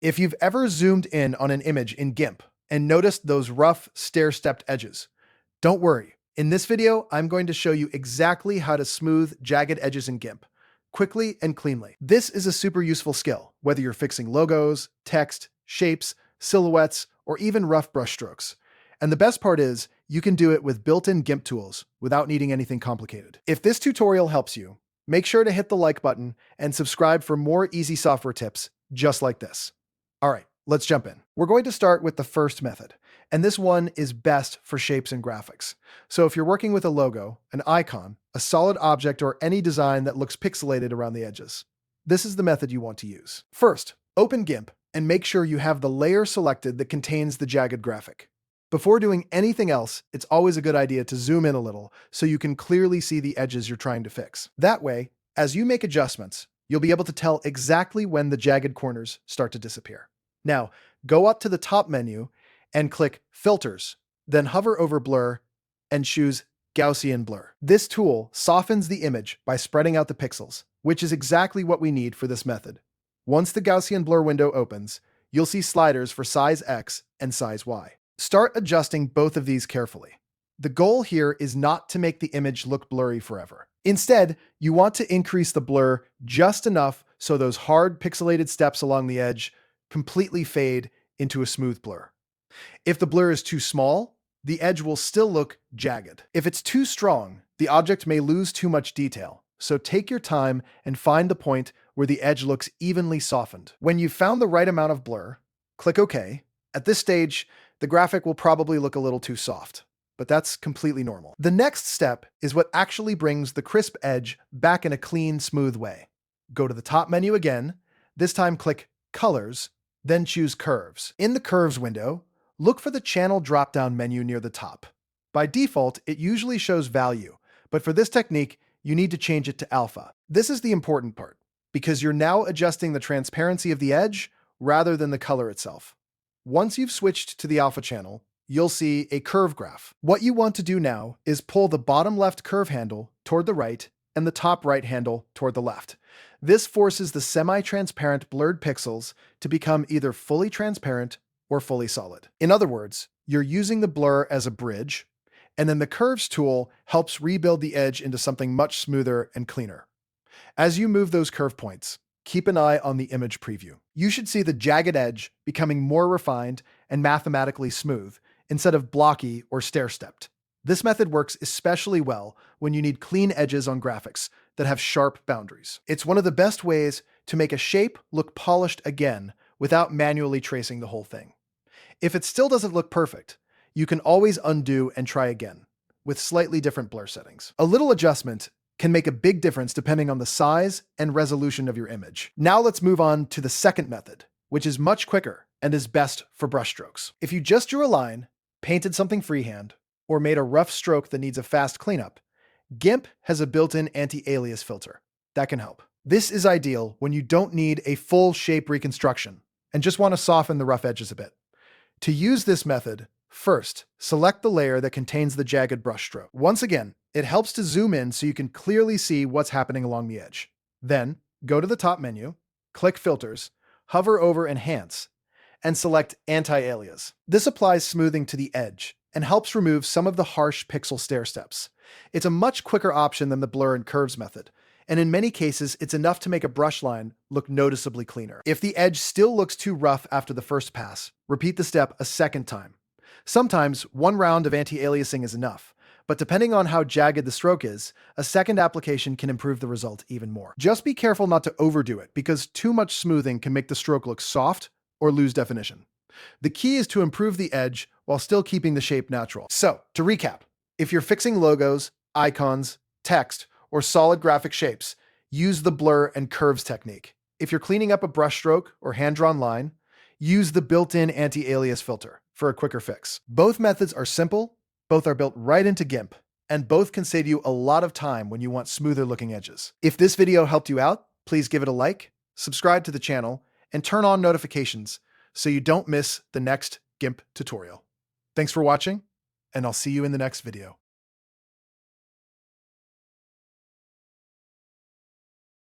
If you've ever zoomed in on an image in GIMP and noticed those rough, stair-stepped edges, don't worry. In this video, I'm going to show you exactly how to smooth jagged edges in GIMP, quickly and cleanly. This is a super useful skill, whether you're fixing logos, text, shapes, silhouettes, or even rough brushstrokes. And the best part is, you can do it with built-in GIMP tools without needing anything complicated. If this tutorial helps you, make sure to hit the like button and subscribe for more easy software tips just like this. All right, let's jump in. We're going to start with the first method, and this one is best for shapes and graphics. So if you're working with a logo, an icon, a solid object, or any design that looks pixelated around the edges, this is the method you want to use. First, open GIMP and make sure you have the layer selected that contains the jagged graphic. Before doing anything else, it's always a good idea to zoom in a little so you can clearly see the edges you're trying to fix. That way, as you make adjustments, you'll be able to tell exactly when the jagged corners start to disappear. Now, go up to the top menu and click Filters, then hover over Blur and choose Gaussian Blur. This tool softens the image by spreading out the pixels, which is exactly what we need for this method. Once the Gaussian Blur window opens, you'll see sliders for size X and size Y. Start adjusting both of these carefully. The goal here is not to make the image look blurry forever. Instead, you want to increase the blur just enough so those hard pixelated steps along the edge completely fade into a smooth blur. If the blur is too small, the edge will still look jagged. If it's too strong, the object may lose too much detail. So take your time and find the point where the edge looks evenly softened. When you've found the right amount of blur, click OK. At this stage, the graphic will probably look a little too soft, but that's completely normal. The next step is what actually brings the crisp edge back in a clean, smooth way. Go to the top menu again, this time click Colors, then choose Curves. In the Curves window, look for the Channel drop-down menu near the top. By default, it usually shows Value, but for this technique, you need to change it to Alpha. This is the important part, because you're now adjusting the transparency of the edge rather than the color itself. Once you've switched to the alpha channel, you'll see a curve graph. What you want to do now is pull the bottom left curve handle toward the right and the top right handle toward the left. This forces the semi-transparent blurred pixels to become either fully transparent or fully solid. In other words, you're using the blur as a bridge, and then the curves tool helps rebuild the edge into something much smoother and cleaner. As you move those curve points, keep an eye on the image preview. You should see the jagged edge becoming more refined and mathematically smooth instead of blocky or stair-stepped. This method works especially well when you need clean edges on graphics that have sharp boundaries. It's one of the best ways to make a shape look polished again without manually tracing the whole thing. If it still doesn't look perfect, you can always undo and try again with slightly different blur settings. A little adjustment can make a big difference depending on the size and resolution of your image. Now let's move on to the second method, which is much quicker and is best for brushstrokes. If you just drew a line, painted something freehand, or made a rough stroke that needs a fast cleanup, GIMP has a built-in anti-alias filter that can help. This is ideal when you don't need a full shape reconstruction and just want to soften the rough edges a bit. To use this method, first, select the layer that contains the jagged brushstroke. Once again, it helps to zoom in so you can clearly see what's happening along the edge. Then, go to the top menu, click Filters, hover over Enhance, and select Anti-alias. This applies smoothing to the edge and helps remove some of the harsh pixel stair steps. It's a much quicker option than the blur and curves method, and in many cases, it's enough to make a brush line look noticeably cleaner. If the edge still looks too rough after the first pass, repeat the step a second time. Sometimes one round of anti-aliasing is enough, but depending on how jagged the stroke is, a second application can improve the result even more. Just be careful not to overdo it, because too much smoothing can make the stroke look soft or lose definition. The key is to improve the edge while still keeping the shape natural. So, to recap, if you're fixing logos, icons, text, or solid graphic shapes, use the blur and curves technique. If you're cleaning up a brushstroke or hand-drawn line, use the built-in anti-alias filter for a quicker fix. Both methods are simple, both are built right into GIMP, and both can save you a lot of time when you want smoother looking edges. If this video helped you out, please give it a like, subscribe to the channel, and turn on notifications so you don't miss the next GIMP tutorial. Thanks for watching, and I'll see you in the next video.